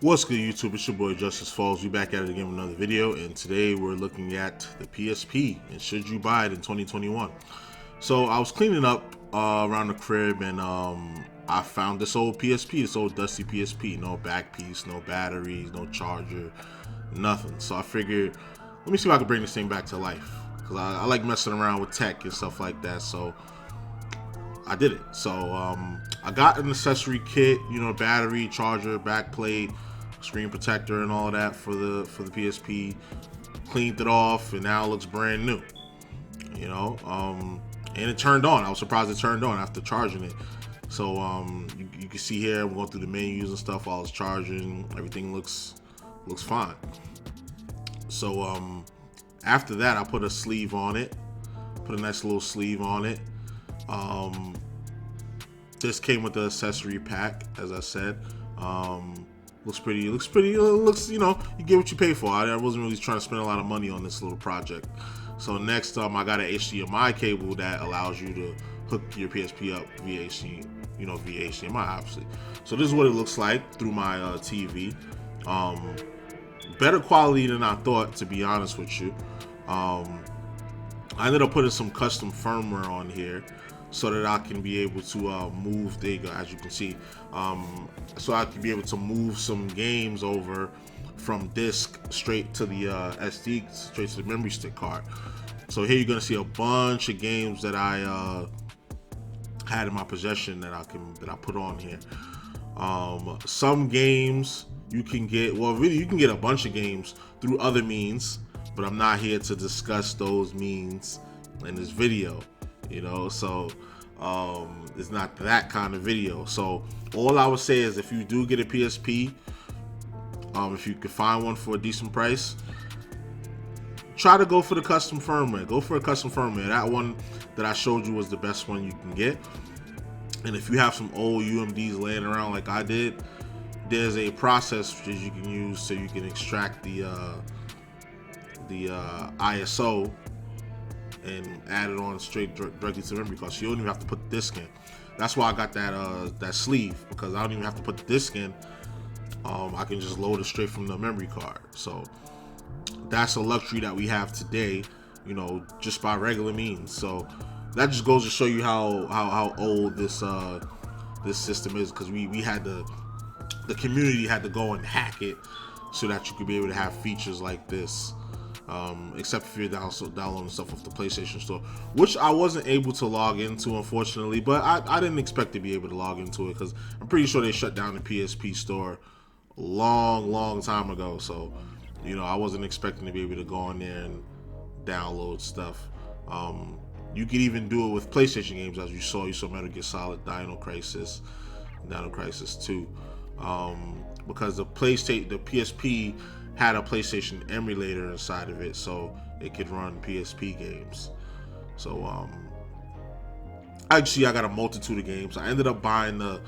What's good, YouTube? It's your boy JusticeXFalls. We back at it again with another video, and today we're looking at the PSP and should you buy it in 2021. So I was cleaning up around the crib, and I found this old PSP, this old dusty PSP. No back piece, no batteries, no charger, nothing. So I figured, let me see if I can bring this thing back to life, because I like messing around with tech and stuff like that. So I did it. So I got an accessory kit, battery, charger, backplate, screen protector, and all that for the PSP. Cleaned it off, and now it looks brand new. And it turned on. I was surprised it turned on after charging it. So you can see here, I'm going through the menus and stuff while it's charging. Everything looks fine. So after that, I put a sleeve on it. Put a nice little sleeve on it. This came with the accessory pack, as I said. Looks pretty. You get what you pay for. I wasn't really trying to spend a lot of money on this little project. So next, I got an HDMI cable that allows you to hook your PSP up via HDMI, obviously. So this is what it looks like through my TV. Better quality than I thought, to be honest with you. I ended up putting some custom firmware on here so that I can be able to move, there you go, as you can see, so I can be able to move some games over from disc straight to the SD, straight to the memory stick card. So here you're gonna see a bunch of games that I had in my possession that I put on here. Some games you can get, well, really you can get a bunch of games through other means, but I'm not here to discuss those means in this video. So it's not that kind of video. So all I would say is, if you do get a PSP, if you could find one for a decent price, try to go for the custom firmware. Go for a custom firmware. That one that I showed you was the best one you can get. And if you have some old UMDs laying around like I did, there's a process that you can use so you can extract the ISO and add it on straight directly to the memory card. So you don't even have to put the disc in. That's why I got that sleeve, because I don't even have to put the disc in. I can just load it straight from the memory card. So that's a luxury that we have today, just by regular means. So that just goes to show you how old this system is, because we had the community had to go and hack it so that you could be able to have features like this. Except if you're downloading stuff off the PlayStation Store, which I wasn't able to log into, unfortunately. But I didn't expect to be able to log into it, because I'm pretty sure they shut down the PSP Store a long time ago. So, I wasn't expecting to be able to go in there and download stuff. You could even do it with PlayStation games, as you saw. You saw Metal Gear Solid, Dino Crisis 2, because the PSP had a PlayStation emulator inside of it, so it could run PSP games. So actually, I got a multitude of games. I ended up buying the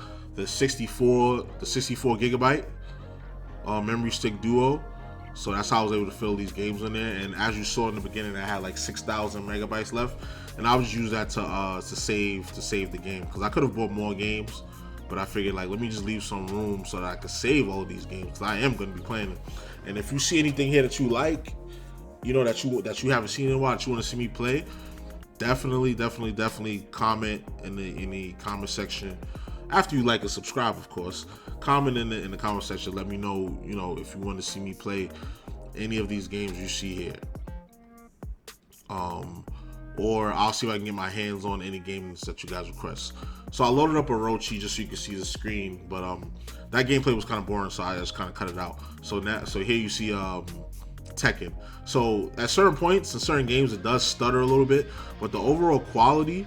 64 gigabyte memory stick duo. So that's how I was able to fill these games in there. And as you saw in the beginning, I had like 6,000 megabytes left, and I was using that to save the game, because I could have bought more games, but I figured, like, let me just leave some room so that I could save all of these games, because I am going to be playing them. And if you see anything here that you like, that you haven't seen in a while, that you want to see me play, definitely comment in the comment section. After you like and subscribe, of course, comment in the comment section. Let me know, if you want to see me play any of these games you see here. Or I'll see if I can get my hands on any games that you guys request. So I loaded up Orochi just so you can see the screen, but that gameplay was kind of boring, so I just kind of cut it out. So here you see Tekken. So at certain points in certain games, it does stutter a little bit, but the overall quality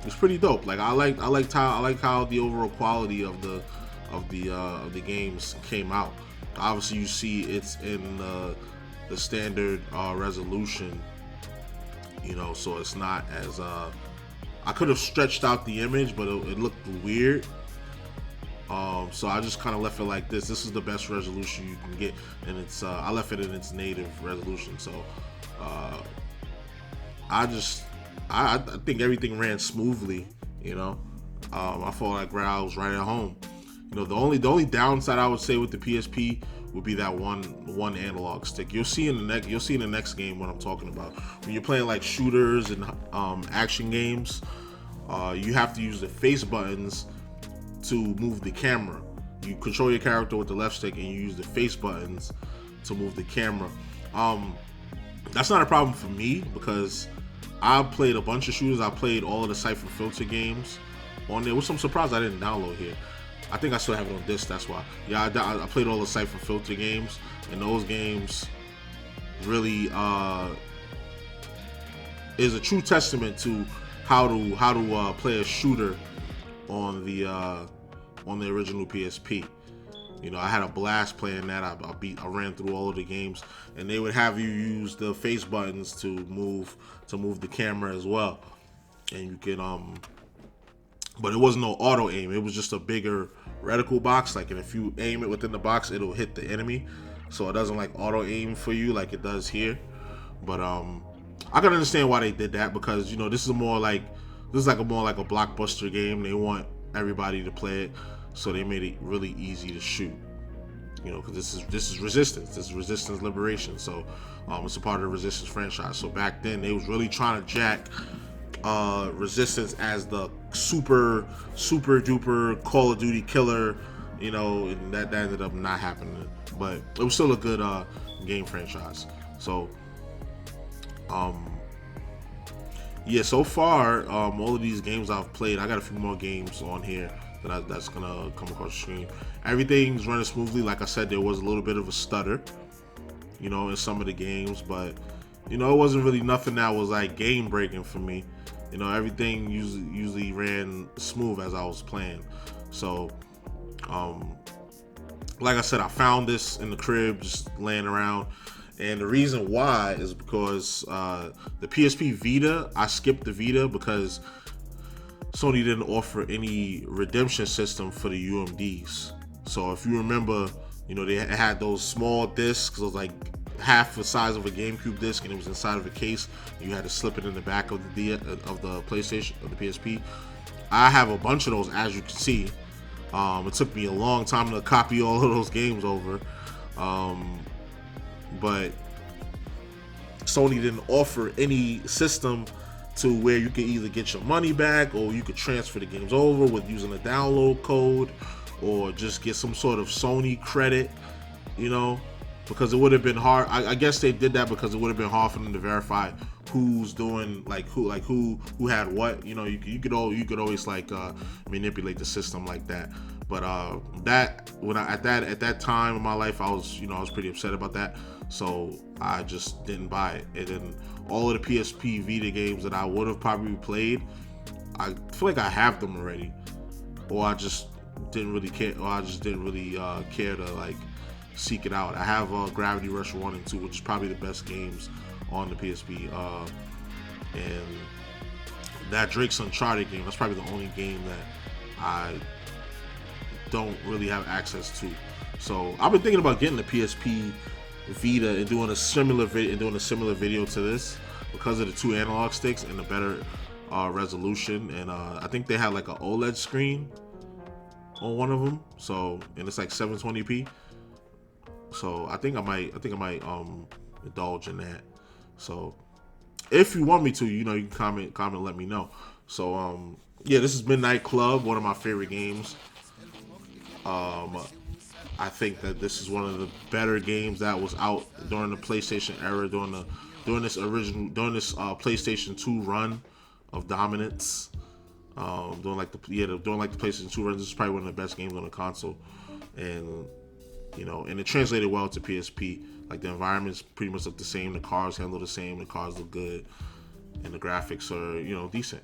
is pretty dope. Like I like how the overall quality of the games came out. Obviously, you see it's in the standard resolution. So it's not as I could have stretched out the image, but it looked weird. So I just kind of left it like this. This is the best resolution you can get, and it's I left it in its native resolution. So I think everything ran smoothly. I felt like I was right at home. You know, the only downside I would say with the PSP would be that one analog stick. You'll see in the next game what I'm talking about. When you're playing like shooters and action games, you have to use the face buttons to move the camera. You control your character with the left stick and you use the face buttons to move the camera. That's not a problem for me because I've played a bunch of shooters. I played all of the Siphon Filter games on there, which I'm surprised I didn't download here. I think I still have it on disc, that's why. Yeah, I played all the Siphon Filter games, and those games really is a true testament to how to play a shooter on the original PSP. You know, I had a blast playing that. I ran through all of the games, and they would have you use the face buttons to move the camera as well. And you could but it wasn't no auto aim. It was just a bigger reticle box. Like, and if you aim it within the box, it'll hit the enemy. So it doesn't like auto aim for you like it does here. But I can understand why they did that, because you know this is more like a blockbuster game. They want everybody to play it, so they made it really easy to shoot. You know, because this is Resistance. This is Resistance Liberation. So it's a part of the Resistance franchise. So back then they was really trying to jack Resistance as the super duper Call of Duty killer, you know, and that ended up not happening. But it was still a good game franchise. So yeah, so far all of these games I've played, I got a few more games on here that's gonna come across the screen. Everything's running smoothly. Like I said, there was a little bit of a stutter, you know, in some of the games, but you know, it wasn't really nothing that was like game breaking for me. You know, everything usually ran smooth as I was playing. So like I said, I found this in the crib just laying around, and the reason why is because the PSP Vita, I skipped the Vita because Sony didn't offer any redemption system for the UMDs. So if you remember, you know, they had those small discs. It was like half the size of a GameCube disc, and it was inside of a case. You had to slip it in the back of the PlayStation, of the PSP. I have a bunch of those, as you can see. It took me a long time to copy all of those games over, but Sony didn't offer any system to where you could either get your money back or you could transfer the games over with using a download code or just get some sort of Sony credit, you know, because it would have been hard. I guess they did that because it would have been hard for them to verify who's doing who had what. You know, you could always like manipulate the system like that. But at that time in my life, I was pretty upset about that. So I just didn't buy it. And then all of the PSP Vita games that I would have probably played, I feel like I have them already, or I just didn't really care, care to like seek it out. I have Gravity Rush 1 and 2, which is probably the best games on the PSP, and that Drake's Uncharted game, that's probably the only game that I don't really have access to. So I've been thinking about getting the PSP Vita and doing a similar video to this because of the two analog sticks and the better resolution. And I think they had like an OLED screen on one of them, so, and it's like 720p. So I think I might indulge in that. So if you want me to, you can comment and let me know. So yeah, this is Midnight Club, one of my favorite games. I think that this is one of the better games that was out during the PlayStation era, during this PlayStation 2 run of dominance. During the PlayStation 2 run, this is probably one of the best games on the console, and and it translated well to PSP. Like, the environments pretty much look the same, the cars handle the same, the cars look good, and the graphics are decent.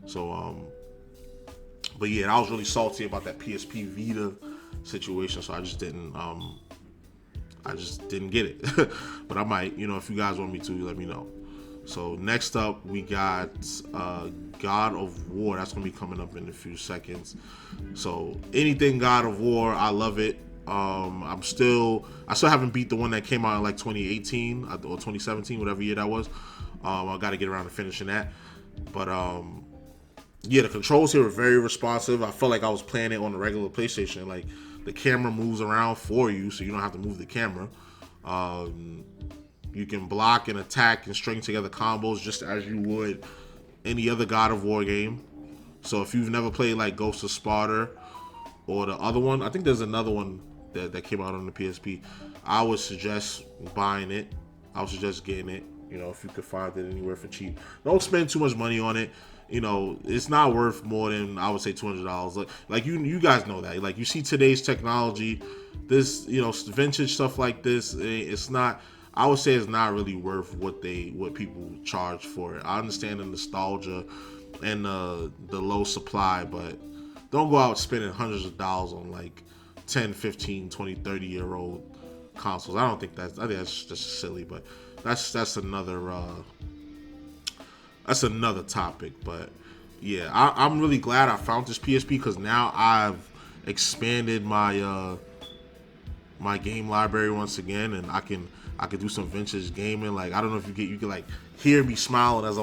So but yeah, I was really salty about that PSP Vita situation, so I just didn't get it. But I might, if you guys want me to, let me know. So next up, we got God of War. That's gonna be coming up in a few seconds. So anything God of War, I love it. I still haven't beat the one that came out in like 2018 or 2017, whatever year that was. I got to get around to finishing that. But Yeah, the controls here are very responsive. I felt like I was playing it on the regular PlayStation. Like the camera moves around for you, so you don't have to move the camera. Um, you can block and attack and string together combos just as you would any other God of War game. So if you've never played like Ghost of Sparta or the other one, I think there's another one that came out on the PSP. I would suggest buying it. I would suggest getting it. You know, if you could find it anywhere for cheap. Don't spend too much money on it. You know, it's not worth more than, I would say, $200. Like you guys know that. Like you see today's technology, this, you know, vintage stuff like this. It's not. I would say it's not really worth what people charge for it. I understand the nostalgia and the low supply, but don't go out spending hundreds of dollars on like 10, 15, 20, 30-year-old consoles. I think that's just silly, but that's another topic. But yeah, I'm really glad I found this PSP because now I've expanded my my game library once again, and I can do some vintage gaming. Like I don't know if you can like hear me smiling as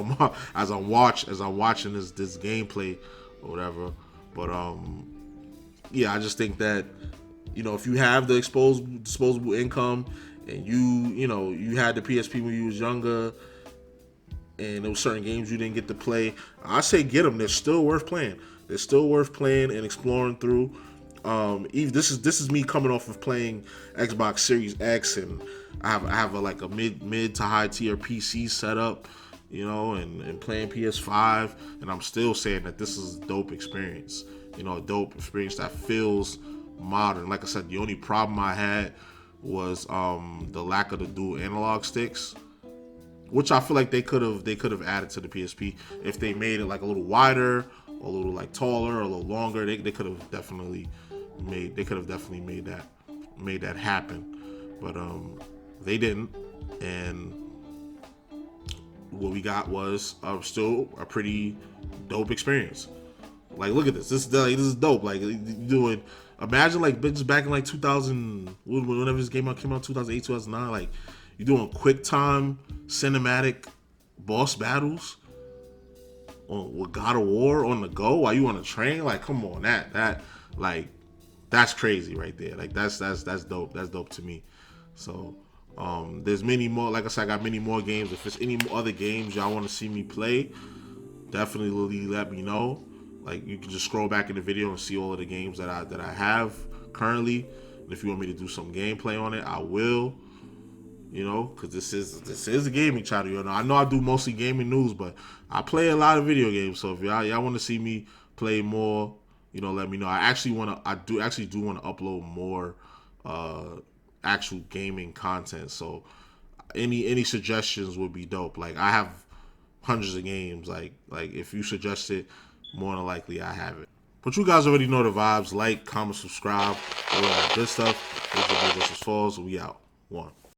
I'm watching this gameplay or whatever. But yeah, I just think that, you know, if you have the disposable income and you had the PSP when you was younger and there were certain games you didn't get to play, I say get them. They're still worth playing. They're still worth playing and exploring through. This is me coming off of playing Xbox Series X, and I have a mid to high tier PC setup, you know, and playing PS5, and I'm still saying that this is a dope experience. You know, a dope experience that feels modern. Like I said, the only problem I had was the lack of the dual analog sticks, which I feel like they could have added to the PSP if they made it like a little wider, or a little like taller, or a little longer. They could have definitely made that happen, but they didn't, and what we got was still a pretty dope experience. Like, look at this. This is dope. Like, doing. Imagine like just back in like 2000, whenever this game came out, 2008, 2009. Like, you're doing QuickTime cinematic boss battles with God of War on the go while you on a train. Like, come on, that's crazy right there. Like, that's dope. That's dope to me. So, there's many more. Like I said, I got many more games. If there's any other games y'all want to see me play, definitely let me know. Like, you can just scroll back in the video and see all of the games that I have currently. And if you want me to do some gameplay on it, I will. You know, because this is a gaming channel. You know, I know I do mostly gaming news, but I play a lot of video games. So if y'all want to see me play more, you know, let me know. I do want to upload more actual gaming content. So any suggestions would be dope. Like, I have hundreds of games. Like if you suggest it, more than likely I have it. But you guys already know the vibes. Like, comment, subscribe, all that good stuff. This is JusticeXFalls. We out. One.